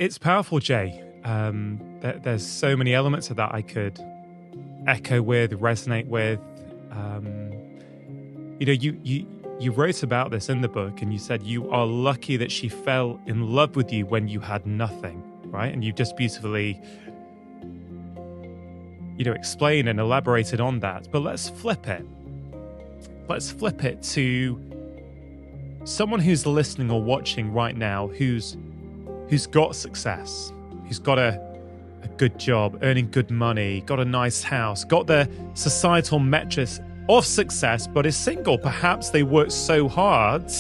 It's powerful, Jay. There's so many elements of that I could echo with, resonate with. You wrote about this in the book, and you said you are lucky that she fell in love with you when you had nothing, right? And you just beautifully, explained and elaborated on that. But let's flip it. Let's flip it to someone who's listening or watching right now who's got success, who's got a good job, earning good money, got a nice house, got the societal metrics of success, but is single. Perhaps they worked so hard,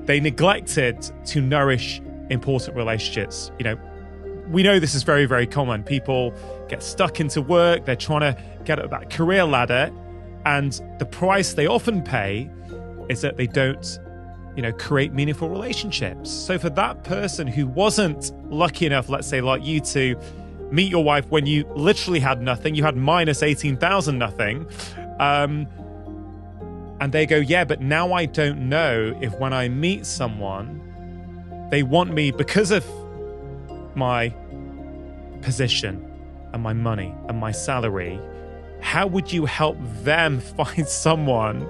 they neglected to nourish important relationships. We know this is very, very common. People get stuck into work, they're trying to get up that career ladder, and the price they often pay is that they don't create meaningful relationships. So for that person who wasn't lucky enough, let's say like you, to meet your wife when you literally had nothing, you had minus 18,000 nothing, and they go, yeah, but now I don't know if when I meet someone, they want me because of my position and my money and my salary. How would you help them find someone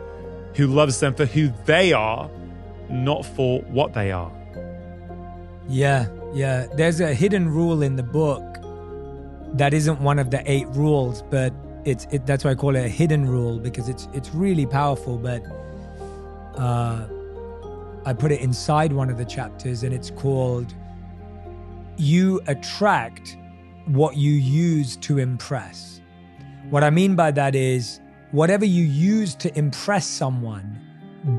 who loves them for who they are, not for what they are? Yeah. There's a hidden rule in the book that isn't one of the 8 rules, but that's why I call it a hidden rule, because it's really powerful. But I put it inside one of the chapters, and it's called "You Attract What You Use to Impress." What I mean by that is, whatever you use to impress someone,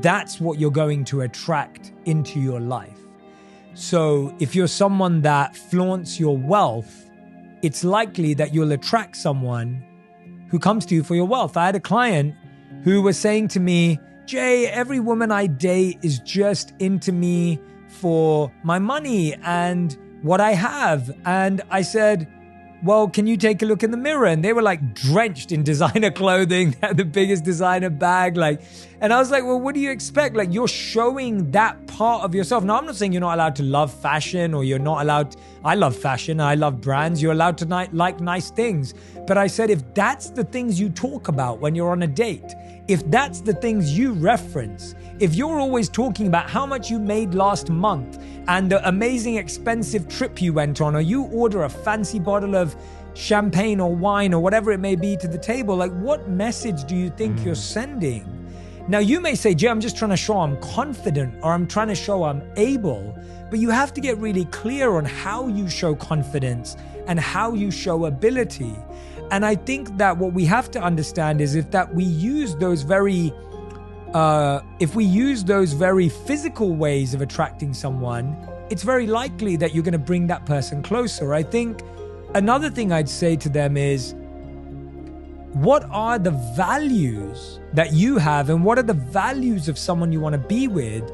that's what you're going to attract into your life. So if you're someone that flaunts your wealth, it's likely that you'll attract someone who comes to you for your wealth. I had a client who was saying to me, Jay, every woman I date is just into me for my money and what I have. And I said, well, can you take a look in the mirror? And they were like drenched in designer clothing, had the biggest designer bag. And I was like, well, what do you expect? You're showing that part of yourself. Now, I'm not saying you're not allowed to love fashion, or you're not allowed. I love fashion. I love brands. You're allowed to like nice things. But I said, if that's the things you talk about when you're on a date, if that's the things you reference, if you're always talking about how much you made last month and the amazing expensive trip you went on, or you order a fancy bottle of champagne or wine or whatever it may be to the table, what message do you think you're sending? Now, you may say, Jay, I'm just trying to show I'm confident, or I'm trying to show I'm able, but you have to get really clear on how you show confidence and how you show ability. And I think that what we have to understand is if we use those very physical ways of attracting someone, it's very likely that you're going to bring that person closer. I think another thing I'd say to them is, what are the values that you have, and what are the values of someone you want to be with,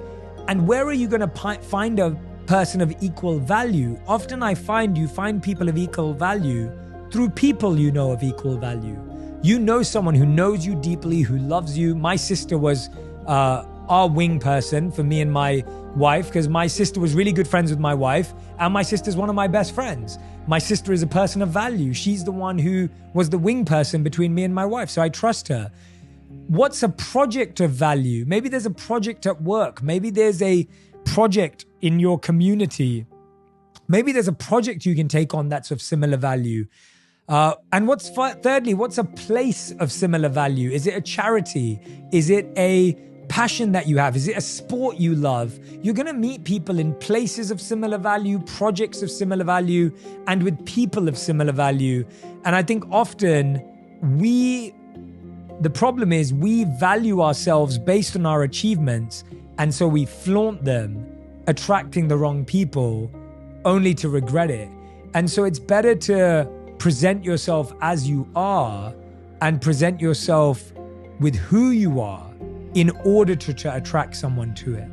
and where are you going to find a person of equal value? Often I find you find people of equal value through people you know of equal value. You know someone who knows you deeply, who loves you. My sister was our wing person for me and my wife, because my sister was really good friends with my wife, and my sister's one of my best friends. My sister is a person of value. She's the one who was the wing person between me and my wife, so I trust her. What's a project of value? Maybe there's a project at work. Maybe there's a project in your community. Maybe there's a project you can take on that's of similar value. And thirdly, what's a place of similar value? Is it a charity? Is it a passion that you have? Is it a sport you love? You're going to meet people in places of similar value, projects of similar value, and with people of similar value. And I think often the problem is we value ourselves based on our achievements, and so we flaunt them, attracting the wrong people, only to regret it. And so it's better to present yourself as you are and present yourself with who you are in order to attract someone to it.